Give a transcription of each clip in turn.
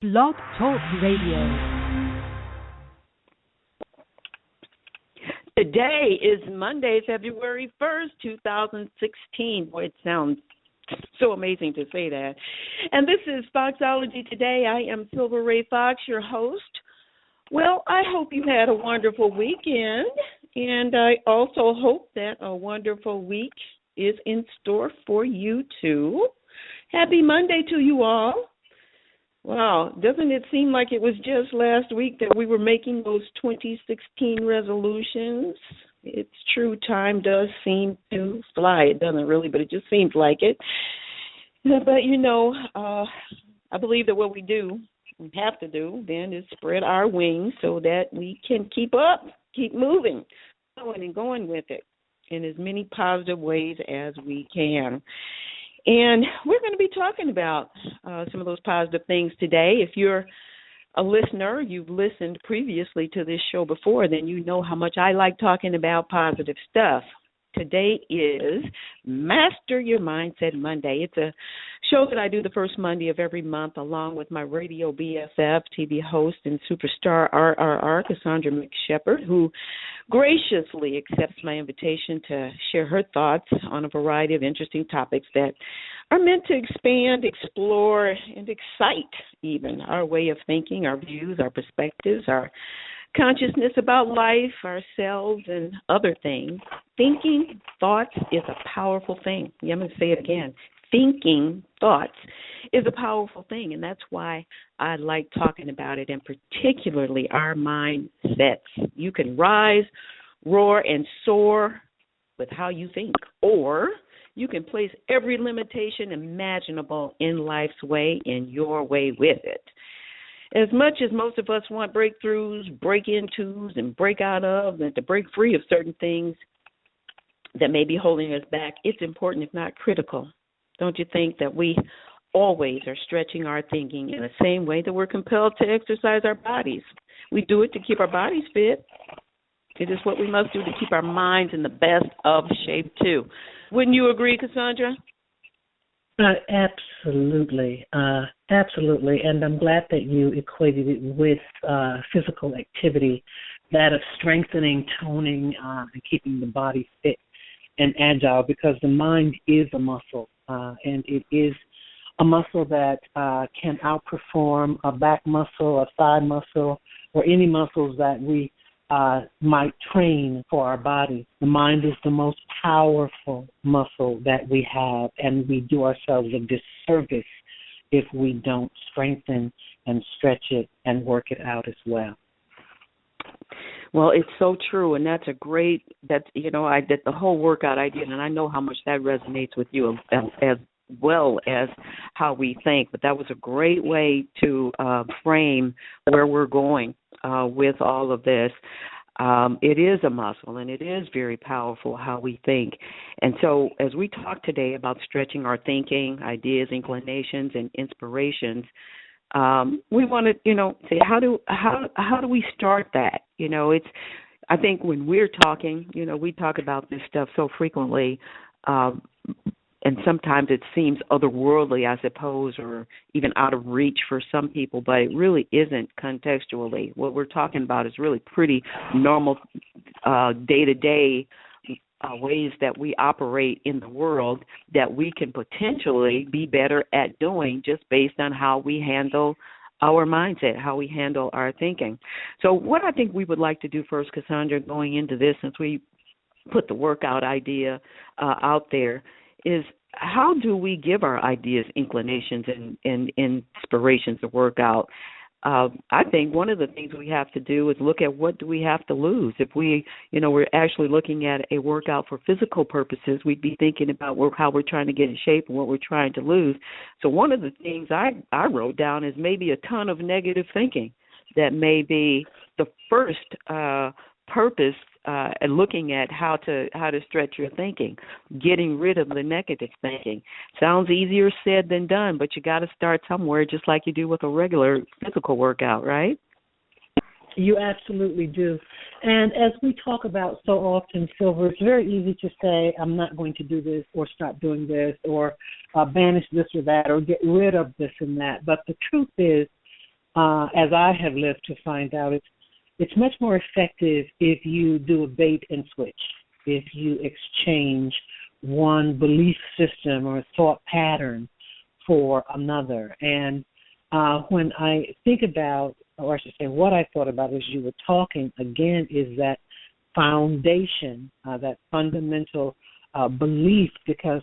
Blog Talk Radio. Today is Monday, February 1st, 2016. Boy, it sounds so amazing to say that. And this is Foxology Today. I am Silver Ray Fox, your host. Well, I hope you had a wonderful weekend, and I also hope that a wonderful week is in store for you, too. Happy Monday to you all. Wow, doesn't it seem like it was just last week that we were making those 2016 resolutions? It's true, time does seem to fly. It doesn't really, but it just seems like it. But, I believe that what we have to do then is spread our wings so that we can keep up, keep moving, going with it in as many positive ways as we can. And we're going to be talking about some of those positive things today. If you're a listener, you've listened previously to this show before, then you know how much I like talking about positive stuff. Today is Master Your Mindset Monday. It's a show that I do the first Monday of every month along with my radio BFF, TV host, and superstar RRR, Cassandra McShepard, who graciously accepts my invitation to share her thoughts on a variety of interesting topics that are meant to expand, explore, and excite even our way of thinking, our views, our perspectives, our consciousness about life, ourselves, and other things. Thinking thoughts is a powerful thing. I'm going to say it again. Thinking thoughts is a powerful thing, and that's why I like talking about it, and particularly our mindsets. You can rise, roar, and soar with how you think, or you can place every limitation imaginable in life's way in your way with it. As much as most of us want breakthroughs, break-intos, and break out of, and to break free of certain things that may be holding us back, it's important, if not critical. Don't you think that we always are stretching our thinking in the same way that we're compelled to exercise our bodies? We do it to keep our bodies fit. It is what we must do to keep our minds in the best of shape, too. Wouldn't you agree, Cassandra? Absolutely. And I'm glad that you equated it with physical activity, that of strengthening, toning, and keeping the body fit and agile, because the mind is a muscle, and it is a muscle that can outperform a back muscle, a side muscle, or any muscles that we might train for our body. The mind is the most powerful muscle that we have, and we do ourselves a disservice if we don't strengthen and stretch it and work it out as well. Well, it's so true, and that's a great, I did the whole workout I did, and I know how much that resonates with you as well as how we think, but that was a great way to frame where we're going with all of this. It is a muscle, and it is very powerful how we think. And so as we talk today about stretching our thinking, ideas, inclinations, and inspirations, we want to, say, how do we start that? I think when we're talking, we talk about this stuff so frequently, and sometimes it seems otherworldly, I suppose, or even out of reach for some people, but it really isn't contextually. What we're talking about is really pretty normal day-to-day ways that we operate in the world that we can potentially be better at doing just based on how we handle our mindset, how we handle our thinking. So what I think we would like to do first, Cassandra, going into this, since we put the workout idea out there, is how do we give our ideas, inclinations, and inspirations to work out? I think one of the things we have to do is look at what do we have to lose. If we're actually looking at a workout for physical purposes, we'd be thinking about how we're trying to get in shape and what we're trying to lose. So one of the things I wrote down is maybe a ton of negative thinking. That may be the first purpose and looking at how to stretch your thinking, getting rid of the negative thinking. Sounds easier said than done, but you got to start somewhere, just like you do with a regular physical workout, right? You absolutely do. And as we talk about so often, Silver, it's very easy to say, I'm not going to do this or stop doing this or banish this or that or get rid of this and that. But the truth is as I have lived to find out, it's much more effective if you do a bait and switch, if you exchange one belief system or thought pattern for another. And when I think about, or I should say what I thought about as you were talking, again, is that foundation, that fundamental belief, because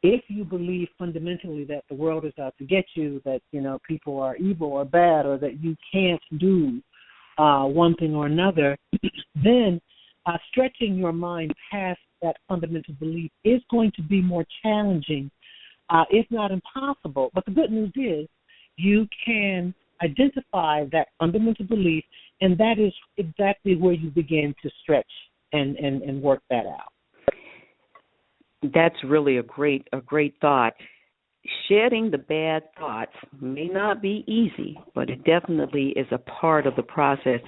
if you believe fundamentally that the world is out to get you, that, people are evil or bad, or that you can't do one thing or another, then stretching your mind past that fundamental belief is going to be more challenging, if not impossible. But the good news is you can identify that fundamental belief, and that is exactly where you begin to stretch and work that out. That's really a great thought. Shedding the bad thoughts may not be easy, but it definitely is a part of the process.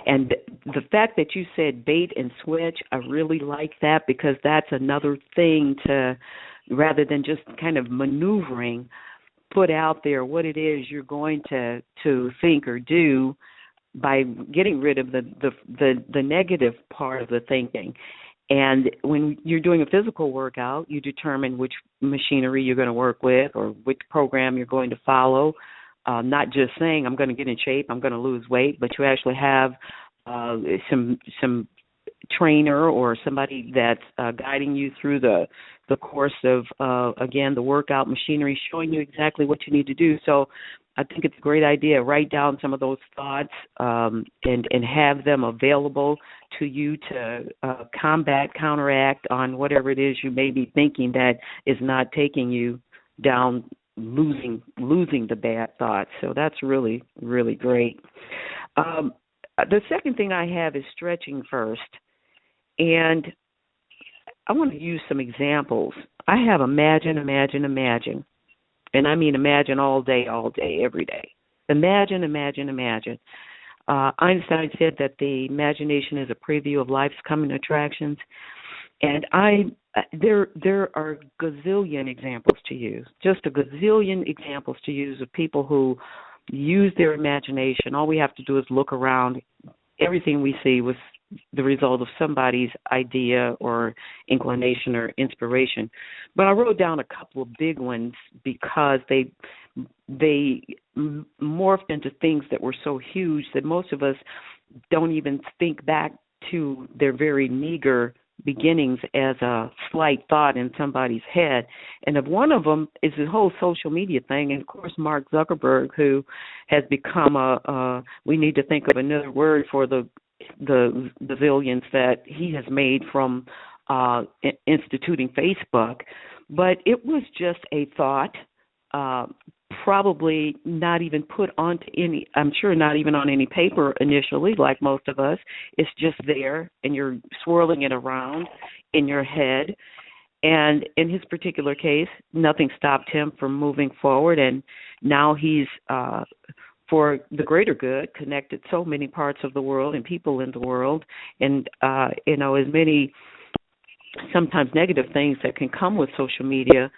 And the fact that you said bait and switch, I really like that, because that's another thing to, rather than just kind of maneuvering, put out there what it is you're going to think or do by getting rid of the negative part of the thinking. And when you're doing a physical workout, you determine which machinery you're going to work with or which program you're going to follow. Not just saying, I'm going to get in shape, I'm going to lose weight, but you actually have some trainer or somebody that's guiding you through the course of, again, the workout machinery, showing you exactly what you need to do. So I think it's a great idea. Write down some of those thoughts and have them available to you to counteract on whatever it is you may be thinking that is not taking you down, losing the bad thoughts. So that's really, really great. The second thing I have is stretching first. And I want to use some examples. I have imagine. And I mean imagine all day, every day. Imagine. Einstein said that the imagination is a preview of life's coming attractions. And there are gazillion examples to use, just a gazillion examples to use of people who use their imagination. All we have to do is look around. Everything we see was the result of somebody's idea or inclination or inspiration. But I wrote down a couple of big ones because they morphed into things that were so huge that most of us don't even think back to their very meager beginnings as a slight thought in somebody's head. And if one of them is the whole social media thing, and of course Mark Zuckerberg, who has become we need to think of another word for the zillions that he has made from instituting Facebook. But it was just a thought, probably not even put onto any, I'm sure not even on any paper initially, like most of us. It's just there, and you're swirling it around in your head. And in his particular case, nothing stopped him from moving forward, and now he's for the greater good, connected so many parts of the world and people in the world, and as many sometimes negative things that can come with social media.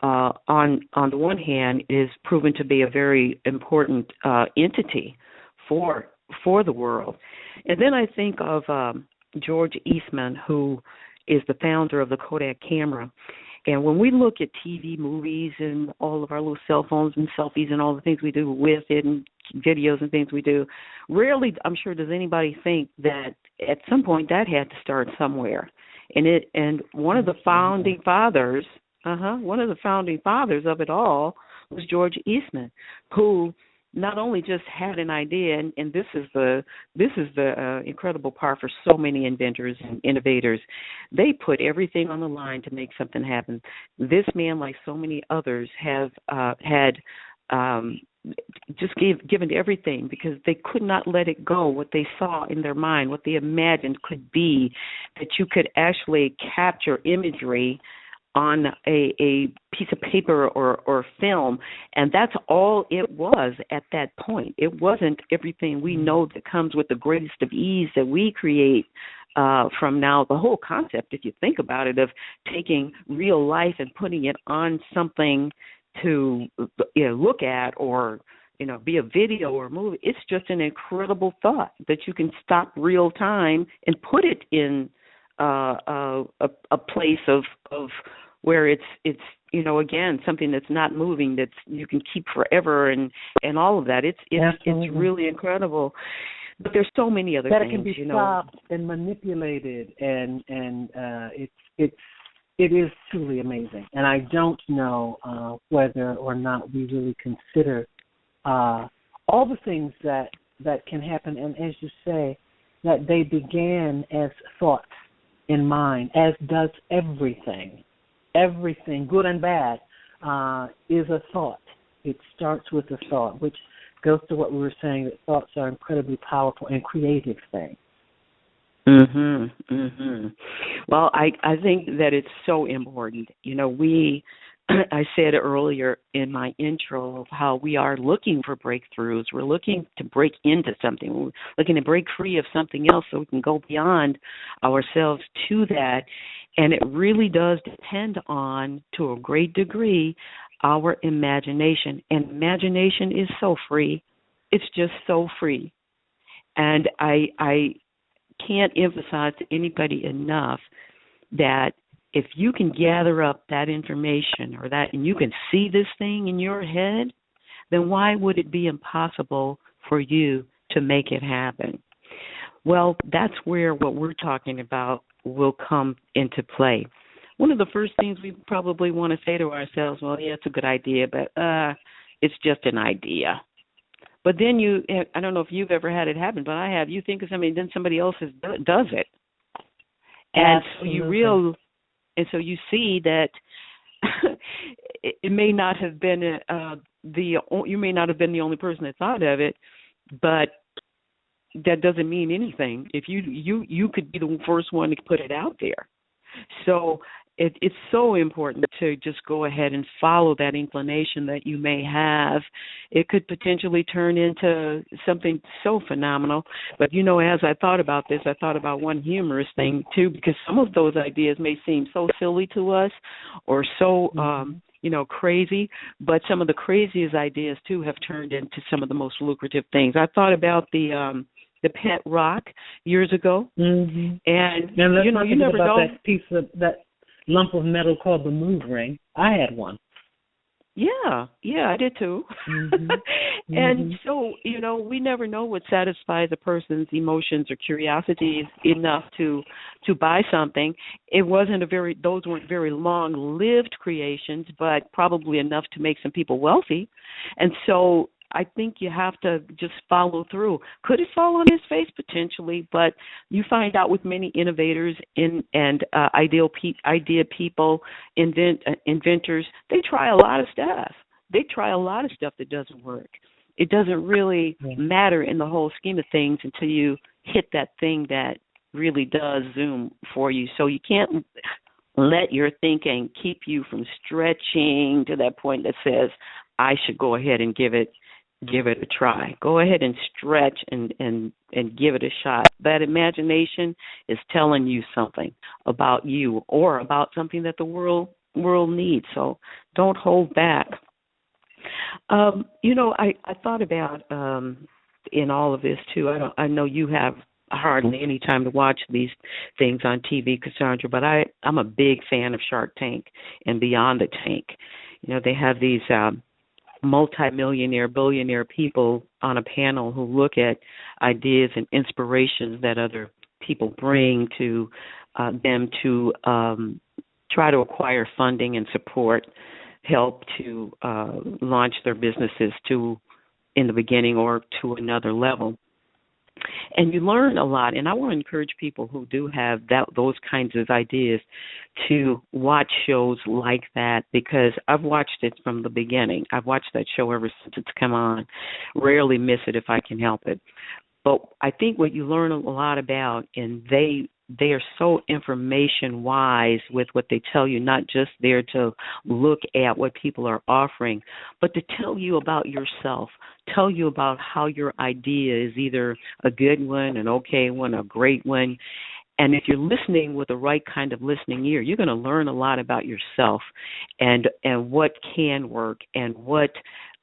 On the one hand, is proven to be a very important entity for the world, and then I think of George Eastman, who is the founder of the Kodak camera. And when we look at TV, movies, and all of our little cell phones and selfies and all the things we do with it and videos and things we do, rarely, I'm sure, does anybody think that at some point that had to start somewhere. And one of the founding fathers, of it all was George Eastman, who not only just had an idea, and this is the incredible part for so many inventors and innovators. They put everything on the line to make something happen. This man, like so many others, have had just given everything because they could not let it go, what they saw in their mind, what they imagined could be, that you could actually capture imagery on a piece of paper or film, and that's all it was at that point. It wasn't everything we know that comes with the greatest of ease that we create from now. The whole concept, if you think about it, of taking real life and putting it on something to look at or be a video or a movie. It's just an incredible thought that you can stop real time and put it in a place of where it's again, something that's not moving, that's you can keep forever, and all of that. It's really incredible. But there's so many other that things it can be stopped and manipulated, and it is truly amazing. And I don't know whether or not we really consider all the things that can happen, and as you say, that they began as thoughts in mind, as does everything. Everything, good and bad, is a thought. It starts with a thought, which goes to what we were saying, that thoughts are incredibly powerful and creative things. Well, I think that it's so important. I said earlier in my intro of how we are looking for breakthroughs. We're looking to break into something. We're looking to break free of something else so we can go beyond ourselves to that. And it really does depend on, to a great degree, our imagination. And imagination is so free. It's just so free. And I can't emphasize to anybody enough that if you can gather up that information or that, and you can see this thing in your head, then why would it be impossible for you to make it happen? Well, that's where what we're talking about will come into play. One of the first things we probably want to say to ourselves, well, yeah, it's a good idea, but it's just an idea. But then I don't know if you've ever had it happen, but I have. You think of something, then somebody else does it. And Absolutely. so you see that it may not have been you may not have been the only person that thought of it, but that doesn't mean anything. If you could be the first one to put it out there. So it's so important to just go ahead and follow that inclination that you may have. It could potentially turn into something so phenomenal. But, as I thought about this, I thought about one humorous thing, too, because some of those ideas may seem so silly to us or so, crazy. But some of the craziest ideas, too, have turned into some of the most lucrative things. I thought about the pet rock years ago. Mm-hmm. And you never about know. That piece of that lump of metal called the move ring. I had one. Yeah, I did too. Mm-hmm. And so, we never know what satisfies a person's emotions or curiosities enough to buy something. Those weren't very long-lived creations, but probably enough to make some people wealthy. And so I think you have to just follow through. Could it fall on his face? Potentially, but you find out with many innovators and idea people, inventors, they try a lot of stuff. They try a lot of stuff that doesn't work. It doesn't really matter in the whole scheme of things until you hit that thing that really does zoom for you. So you can't let your thinking keep you from stretching to that point that says, I should go ahead and give it a try. Go ahead and stretch and give it a shot. That imagination is telling you something about you or about something that the world needs. So don't hold back. I thought about in all of this too. I know you have hardly any time to watch these things on TV, Cassandra, but I'm a big fan of Shark Tank and Beyond the Tank. They have these multi-millionaire, billionaire people on a panel who look at ideas and inspirations that other people bring to them to try to acquire funding and support, help to launch their businesses in the beginning or to another level. And you learn a lot, and I want to encourage people who do have those kinds of ideas to watch shows like that, because I've watched it from the beginning. I've watched that show ever since it's come on. Rarely miss it if I can help it. But I think what you learn a lot about, and they are so information-wise with what they tell you, not just there to look at what people are offering, but to tell you about yourself, tell you about how your idea is either a good one, an okay one, a great one. And if you're listening with the right kind of listening ear, you're going to learn a lot about yourself and what can work and what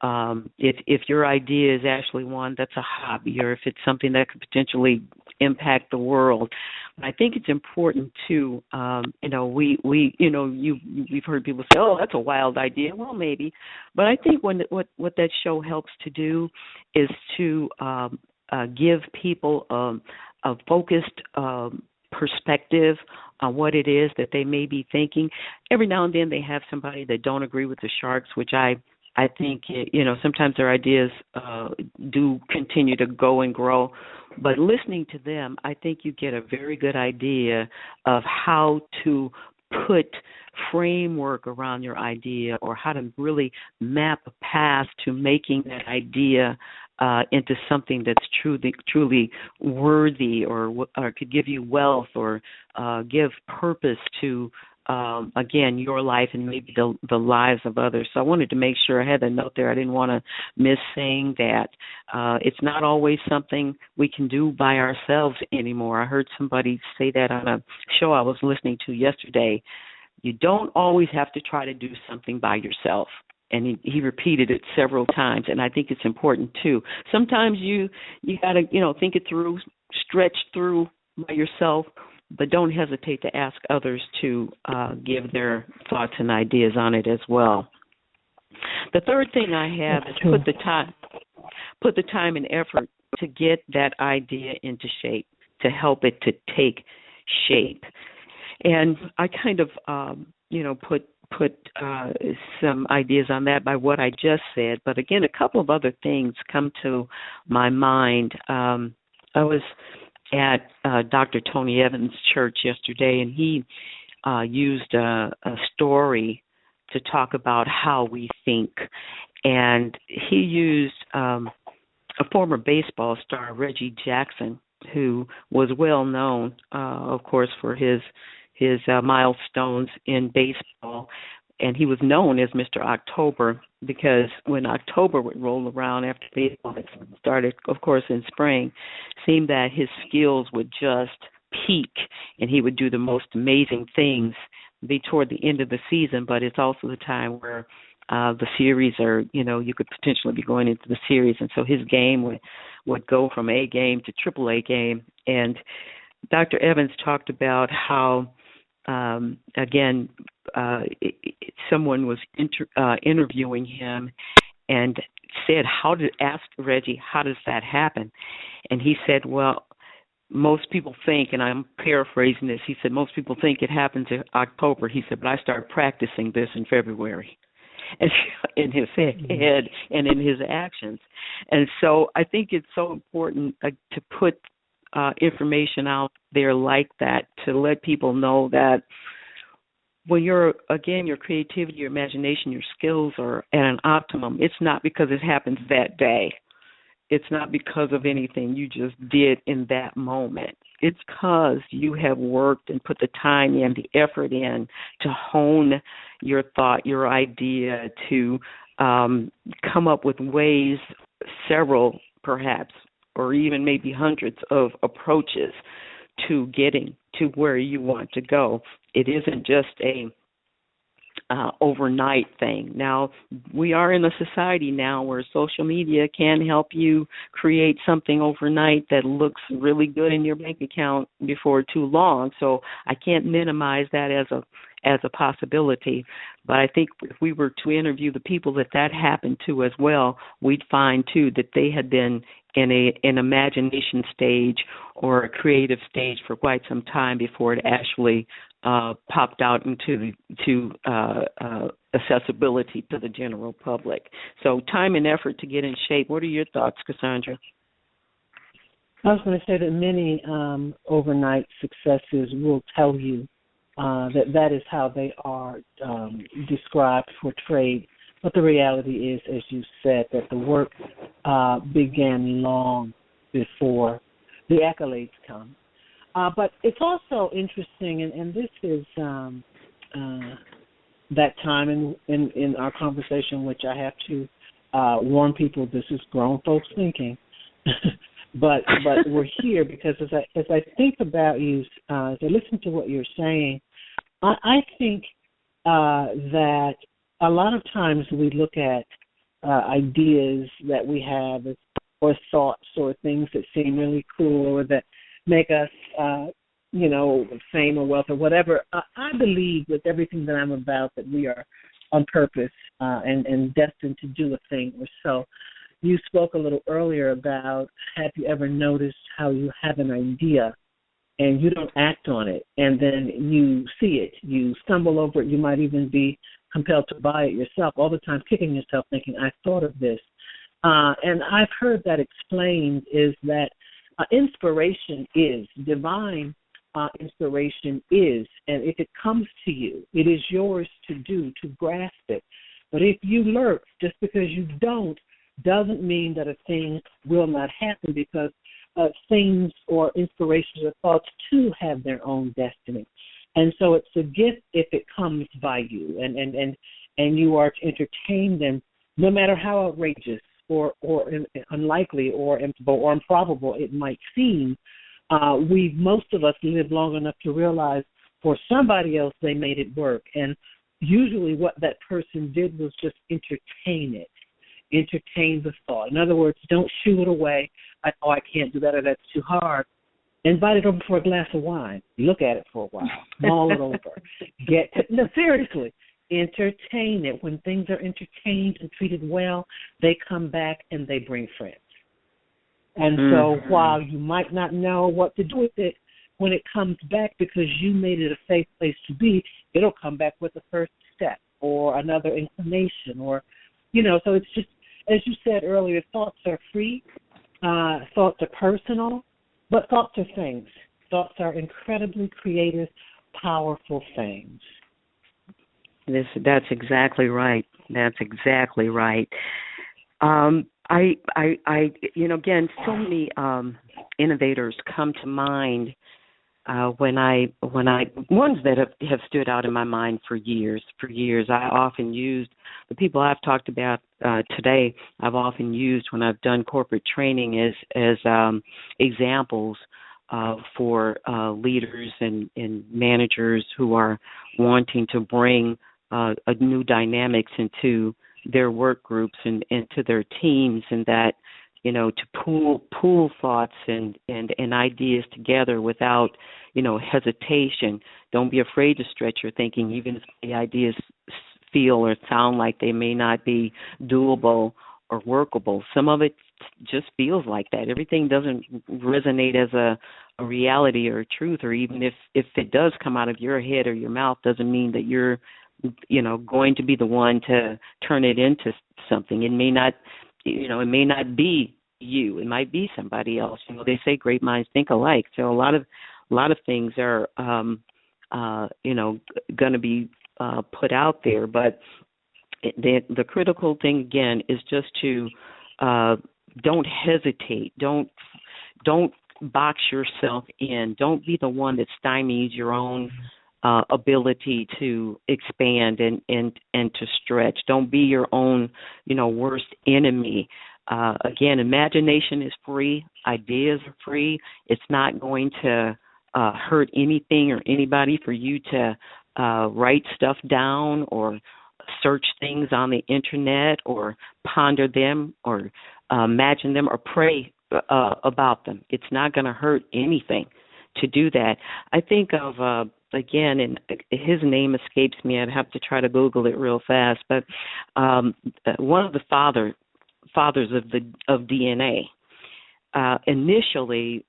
if your idea is actually one that's a hobby, or if it's something that could potentially impact the world. I think it's important too. We've heard people say, "Oh, that's a wild idea." Well, maybe, but I think what that show helps to do is to give people a focused perspective on what it is that they may be thinking. Every now and then they have somebody that don't agree with the Sharks, which I think, sometimes their ideas do continue to go and grow. But listening to them, I think you get a very good idea of how to put framework around your idea, or how to really map a path to making that idea into something that's truly worthy, or could give you wealth, or give purpose to again, your life and maybe the lives of others. So I wanted to make sure I had a note there. I didn't want to miss saying that. It's not always something we can do by ourselves anymore. I heard somebody say that on a show I was listening to yesterday. You don't always have to try to do something by yourself. And he repeated it several times, and I think it's important too. Sometimes you got to, think it through, stretch through by yourself, but don't hesitate to ask others to give their thoughts and ideas on it as well. The third thing I have is put the time and effort to get that idea into shape, to help it to take shape. And I kind of, put some ideas on that by what I just said. But again, a couple of other things come to my mind. I was at Dr. Tony Evans' church yesterday, and he used a story to talk about how we think. And he used a former baseball star, Reggie Jackson, who was well known, of course, for his milestones in baseball. And he was known as Mr. October because when October would roll around after baseball had started, of course, in spring, it seemed that his skills would just peak and he would do the most amazing things, be toward the end of the season, but it's also the time where the series are, you could potentially be going into the series. And so his game would go from A game to triple A game. And Dr. Evans talked about how, someone was interviewing him and asked Reggie, how does that happen? And he said, well, most people think, and I'm paraphrasing this, he said, most people think it happens in October. He said, but I start practicing this in February. And in his head and in his actions. And so I think it's so important to put information out there like that, to let people know that when your creativity, your imagination, your skills are at an optimum, it's not because it happens that day. It's not because of anything you just did in that moment. It's because you have worked and put the time in, the effort in to hone your thought, your idea, to come up with ways, several perhaps, or even maybe hundreds of approaches to getting to where you want to go. It isn't just a overnight thing. Now, we are in a society now where social media can help you create something overnight that looks really good in your bank account before too long. So I can't minimize that as a possibility. But I think if we were to interview the people that happened to as well, we'd find too that they had been in an imagination stage or a creative stage for quite some time before it actually popped out into accessibility to the general public. So time and effort to get in shape. What are your thoughts, Cassandra? I was going to say that many overnight successes will tell you that is how they are described, portrayed. But the reality is, as you said, that the work began long before the accolades come. But it's also interesting, and this is that time in our conversation, which I have to warn people, this is grown folks thinking. but we're here because as I think about you, as I listen to what you're saying, I think that a lot of times we look at ideas that we have or thoughts or things that seem really cool or that make us, fame or wealth or whatever. I believe with everything that I'm about that we are on purpose and destined to do a thing or so. You spoke a little earlier about, have you ever noticed how you have an idea and you don't act on it, and then you see it, you stumble over it, you might even be compelled to buy it yourself, all the time kicking yourself thinking, I thought of this. And I've heard that explained is that inspiration is, divine inspiration is, and if it comes to you, it is yours to do, to grasp it. But if you lurk, just because you don't, doesn't mean that a thing will not happen, because things or inspirations or thoughts too have their own destiny. And so it's a gift if it comes by you, and you are to entertain them, no matter how outrageous or unlikely or improbable it might seem. Most of us live long enough to realize for somebody else they made it work, and usually what that person did was just entertain it. Entertain the thought. In other words, don't shoo it away. I can't do that, or that's too hard. Invite it over for a glass of wine. Look at it for a while. Mull it over. No, seriously. Entertain it. When things are entertained and treated well, they come back and they bring friends. And so while you might not know what to do with it, when it comes back because you made it a safe place to be, it'll come back with the first step or another inclination or, so it's just, as you said earlier, thoughts are free, thoughts are personal, but thoughts are things. Thoughts are incredibly creative, powerful things. That's exactly right. That's exactly right. Again, so many innovators come to mind ones that have stood out in my mind for years. I often used the people I've talked about today. I've often used when I've done corporate training as examples for leaders and managers who are wanting to bring a new dynamics into their work groups and into their teams, and that to pool thoughts and ideas together without hesitation. Don't be afraid to stretch your thinking, even if the ideas feel or sound like they may not be doable or workable. Some of it just feels like that. Everything doesn't resonate as a reality or a truth, or even if it does come out of your head or your mouth, doesn't mean that you're going to be the one to turn it into something. It may not be you. It might be somebody else. They say great minds think alike. So a lot of things are, going to be put out there. But the critical thing again is just to don't hesitate. Don't box yourself in. Don't be the one that stymies your own ability to expand and to stretch. Don't be your own, worst enemy. Again, imagination is free. Ideas are free. It's not going to hurt anything or anybody for you to write stuff down or search things on the internet or ponder them or imagine them or pray about them. It's not going to hurt anything to do that. I think of again, and his name escapes me. I'd have to try to Google it real fast. But one of the fathers of DNA, initially,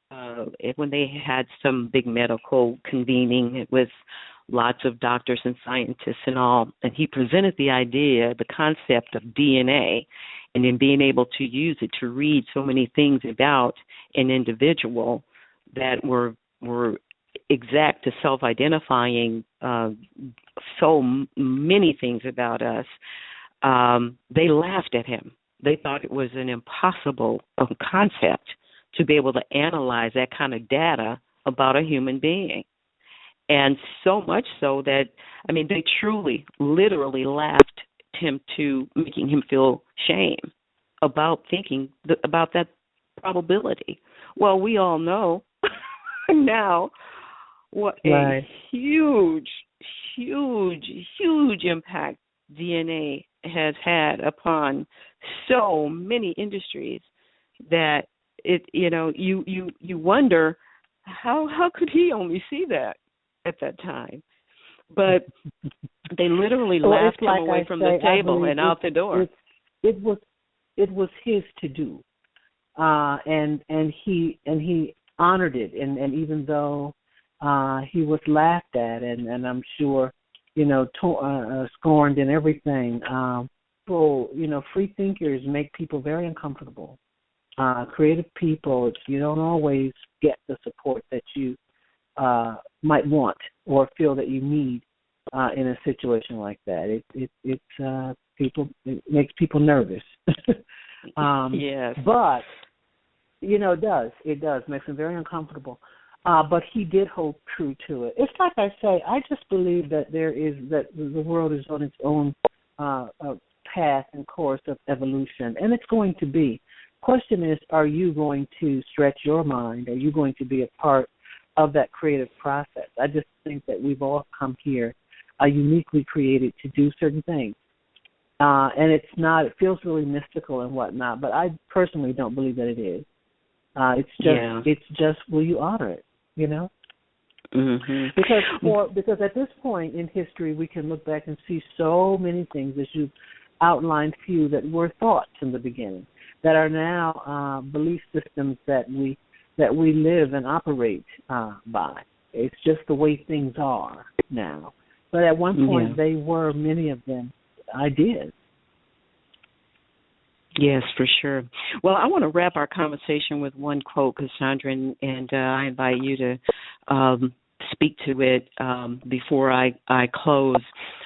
when they had some big medical convening with lots of doctors and scientists and all, and he presented the idea, the concept of DNA, and then being able to use it to read so many things about an individual that were exact to self-identifying so many things about us, they laughed at him. They thought it was an impossible concept to be able to analyze that kind of data about a human being. And so much so that, they truly, literally laughed him to making him feel shame about thinking about that probability. Well, we all know now what a huge impact DNA has had upon so many industries that you wonder how could he only see that at that time? But they literally laughed him away from the table and out the door. It was his to do, and he honored it, and even though he was laughed at, and I'm sure scorned and everything. Free thinkers make people very uncomfortable. Creative people, you don't always get the support that you might want or feel that you need in a situation like that. It makes people nervous. Yes. But it does makes them very uncomfortable. But he did hold true to it. It's like I say, I just believe that that the world is on its own path and course of evolution, and it's going to be. Question is, are you going to stretch your mind? Are you going to be a part of that creative process? I just think that we've all come here uniquely created to do certain things. And it feels really mystical and whatnot, but I personally don't believe that it is. It's just, will you honor it, Mm-hmm. Because at this point in history, we can look back and see so many things, as you've outlined, few that were thoughts in the beginning, that are now belief systems that we live and operate by. It's just the way things are now. But at one point, they were, many of them, ideas. Yes, for sure. Well, I want to wrap our conversation with one quote, Cassandra, and I invite you to speak to it before I close.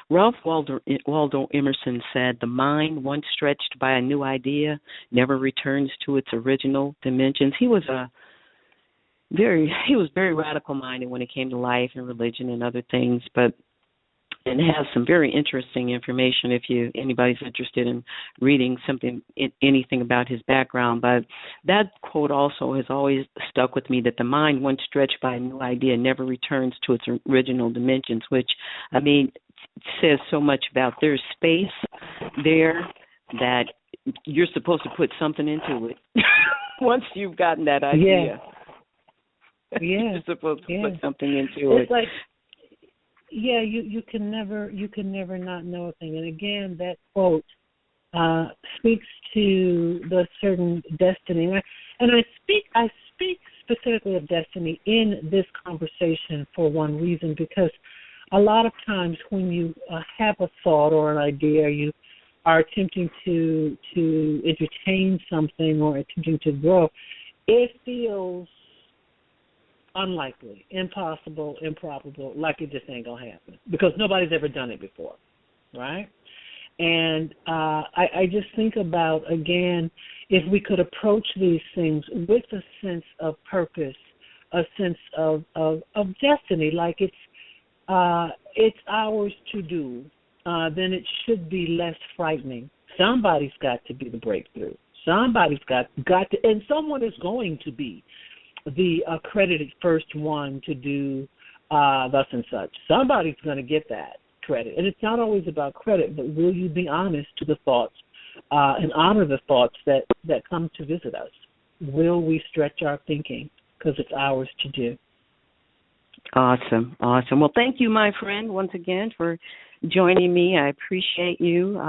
Ralph Waldo Emerson said, "The mind, once stretched by a new idea, never returns to its original dimensions." He was very radical minded when it came to life and religion and other things, and has some very interesting information if anybody's interested in reading anything about his background. But that quote also has always stuck with me, that the mind, once stretched by a new idea, never returns to its original dimensions, which, says so much about there's space there that you're supposed to put something into it once you've gotten that idea. Yeah. You're supposed to put something into it. Like, you can never not know a thing. And again, that quote speaks to the certain destiny. And I speak specifically of destiny in this conversation for one reason, because a lot of times when you have a thought or an idea, you are attempting to entertain something or attempting to grow, it feels unlikely, impossible, improbable, like it just ain't going to happen because nobody's ever done it before, right? And I just think about, again, if we could approach these things with a sense of purpose, a sense of destiny, like it's ours to do, then it should be less frightening. Somebody's got to be the breakthrough. Somebody's got to, and someone is going to be the accredited first one to do thus and such. Somebody's going to get that credit. And it's not always about credit, but will you be honest to the thoughts and honor the thoughts that come to visit us? Will we stretch our thinking because it's ours to do? Awesome. Well, thank you, my friend, once again for joining me. I appreciate you.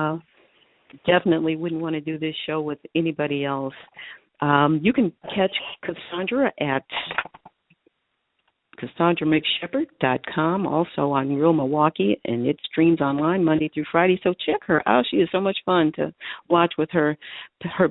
Definitely wouldn't want to do this show with anybody else. You can catch Cassandra at CassandraMcShepherd.com, also on Real Milwaukee, and it streams online Monday through Friday. So check her out. She is so much fun to watch with her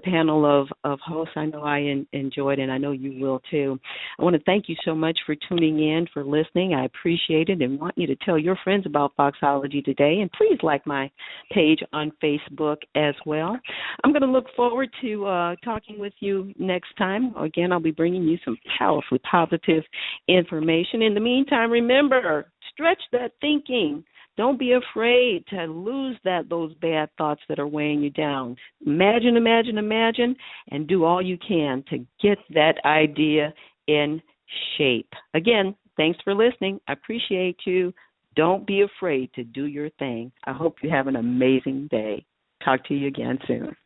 panel of hosts. I know I enjoyed it, and I know you will too. I want to thank you so much for tuning in, for listening. I appreciate it and want you to tell your friends about Foxology Today, and please like my page on Facebook as well. I'm going to look forward to talking with you next time. Again, I'll be bringing you some powerfully positive information. In the meantime, remember, stretch that thinking. Don't be afraid to lose those bad thoughts that are weighing you down. Imagine, and do all you can to get that idea in shape. Again, thanks for listening. I appreciate you. Don't be afraid to do your thing. I hope you have an amazing day. Talk to you again soon.